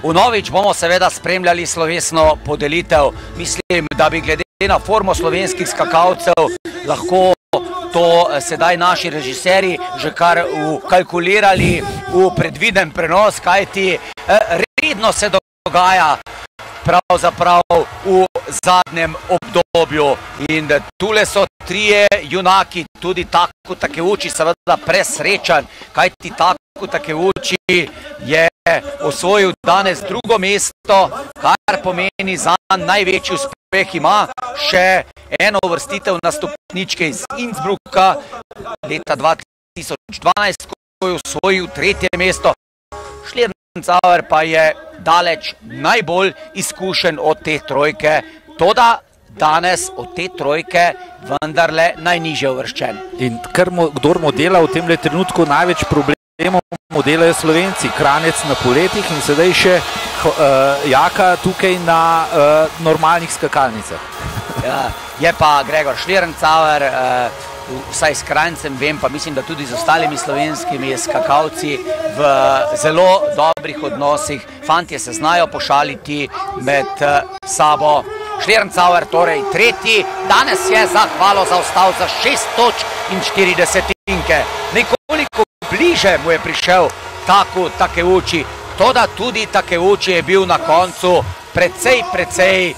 Vnovič bomo seveda spremljali slovesno podelitev. Mislim, da bi glede na formo slovenskih skakalcev lahko to sedaj naši režiserji že kar kalkulirali v predviden prenos, kajti redno se dogaja pravzaprav v zadnjem obdobju. In tule so trije junaki, tudi Taku Takeuči seveda presrečen, kajti Taku Takeuči je osvojil danes drugo mesto, kar pomeni zanj največji uspeh. Ima še eno uvrstitev na stopničke iz Innsbrucka leta 2012, ko je osvojil tretje mesto. Schlierenzauer pa je daleč najbolj izkušen od te trojke, toda danes od te trojke vendarle najnižje uvrščen. In kdor mu dela v tem trenutku največ problemov, mu delajo Slovenci, Kranjec na poletih in sedaj še Jaka tukaj na normalnih skakalnicah. Ja, je pa Gregor Schlierenzauer, vsaj s Kranjcem vem, pa mislim, da tudi z ostalimi slovenskimi skakalci v zelo dobrih odnosih. Fantje se znajo pošaliti med sabo. Schlierenzauer torej tretji, danes je za hvalo zaostal za 6 točk in 4 desetinke. Nekoliko bliže mu je prišel Taku Takeuči, toda tudi Takeuči je bil na koncu precej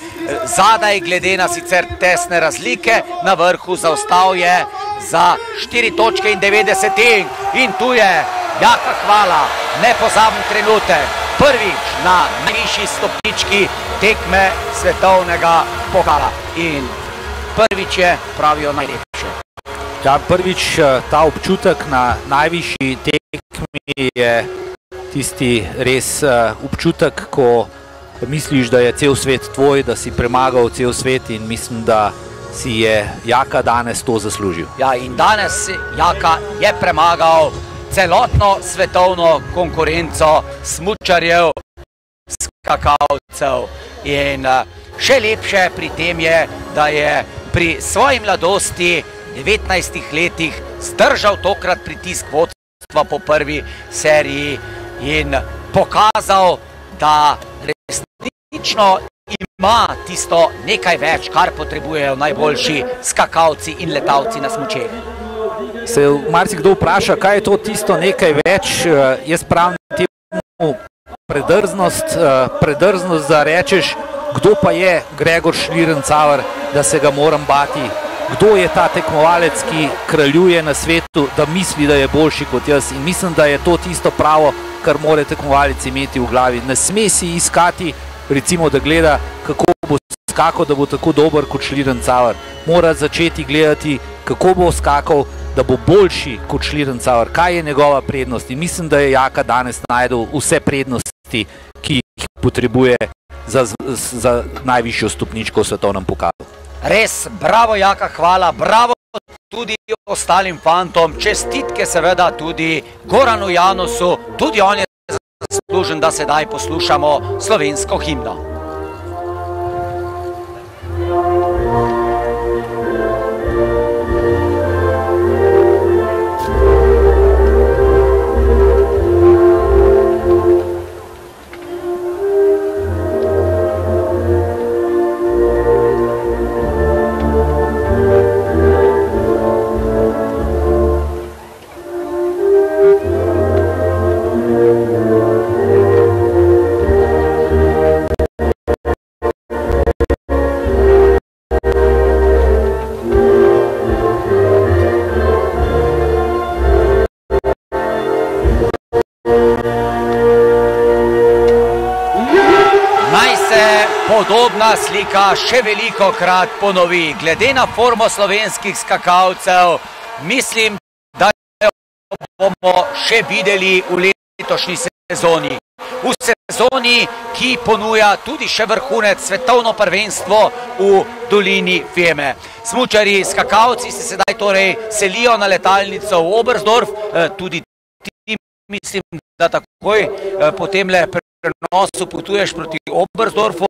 zadaj glede na sicer tesne razlike. Na vrhu zaostal je za 4 točke in 9 desetink. In tu je Jaka Hvala, nepozaben trenutek, prvič na najvišji stopnički tekme svetovnega pokala. In prvič je, pravijo, najlepše. Ja, prvič ta občutek na najvišji tekmi je tisti res občutek, ko misliš, da je cel svet tvoj, da si premagal cel svet, in mislim, da si je Jaka danes to zaslužil. Ja, in danes Jaka je premagal celotno svetovno konkurenco smučarjev, skakalcev. In še lepše pri tem je, da je pri svoji mladosti, 19 letih, zdržal tokrat pritisk vodstva po prvi seriji in pokazal, da resnično ima tisto nekaj več, kar potrebujejo najboljši skakalci in letalci na smučeh. Se marsikdo vpraša, kaj je to tisto nekaj več. Jaz pravim temu predrznost, da rečeš, kdo pa je Gregor Schlierenzauer, da se ga moram bati. Kdo je ta tekmovalec, ki kraljuje na svetu, da misli, da je boljši kot jaz. In mislim, da je to tisto pravo, kar mora tekmovalec imeti v glavi. Ne sme si iskati, recimo, da gleda, kako bo skakal, da bo tako dober kot Schlierenzauer. Mora začeti gledati, kako bo skakal, da bo boljši kot Schlierenzauer. Kaj je njegova prednost? In mislim, da je Jaka danes najdel vse prednosti, ki jih potrebuje za najvišjo stopničko v svetovnem pokalu. Res, bravo Jaka Hvala, bravo tudi ostalim fantom, čestitke seveda tudi Goranu Janusu, tudi on je zaslužen, da sedaj poslušamo slovensko himno. Podobna slika še veliko krat ponovi. Glede na formo slovenskih skakalcev, mislim, da jo bomo še videli v letošnji sezoni. V sezoni, ki ponuja tudi še vrhunec, svetovno prvenstvo v dolini Feme. Smučarji, skakalci se sedaj torej selijo na letalnico v Oberstdorf, tudi ti mislim, da takoj potem le prenosu potuješ proti Oberstdorfu,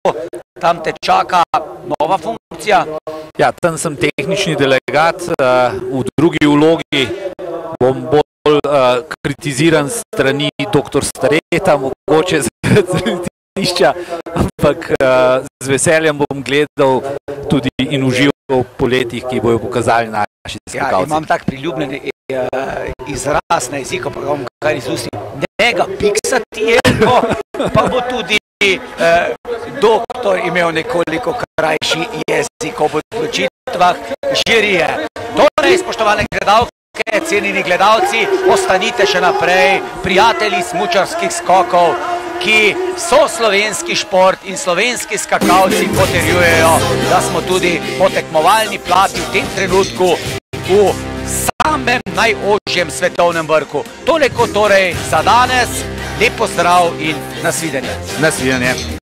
tam te čaka nova funkcija. Ja, tam sem tehnični delegat, v drugi vlogi bom bolj kritiziran strani dr. Stareta, mogoče zaradi stopnišča, ampak z veseljem bom gledal tudi in užival po letih, ki bojo pokazali naši skakalci. Imam tak priljubljen izraz na jeziku, pa ga bom kar izustil. Njega piksati je, pa bo tudi doktor imel nekoliko krajši jezik ob odločitvah žirije. Torej, spoštovane gledalke, cenjeni gledalci, ostanite še naprej prijatelji smučarskih skokov, ki so slovenski šport in slovenski skakalci potrjujejo, da smo tudi po tekmovalni plati v tem trenutku v samem najožjem svetovnem vrhu. Toliko torej za danes, lep pozdrav in nasvidenje. Nasvidenje.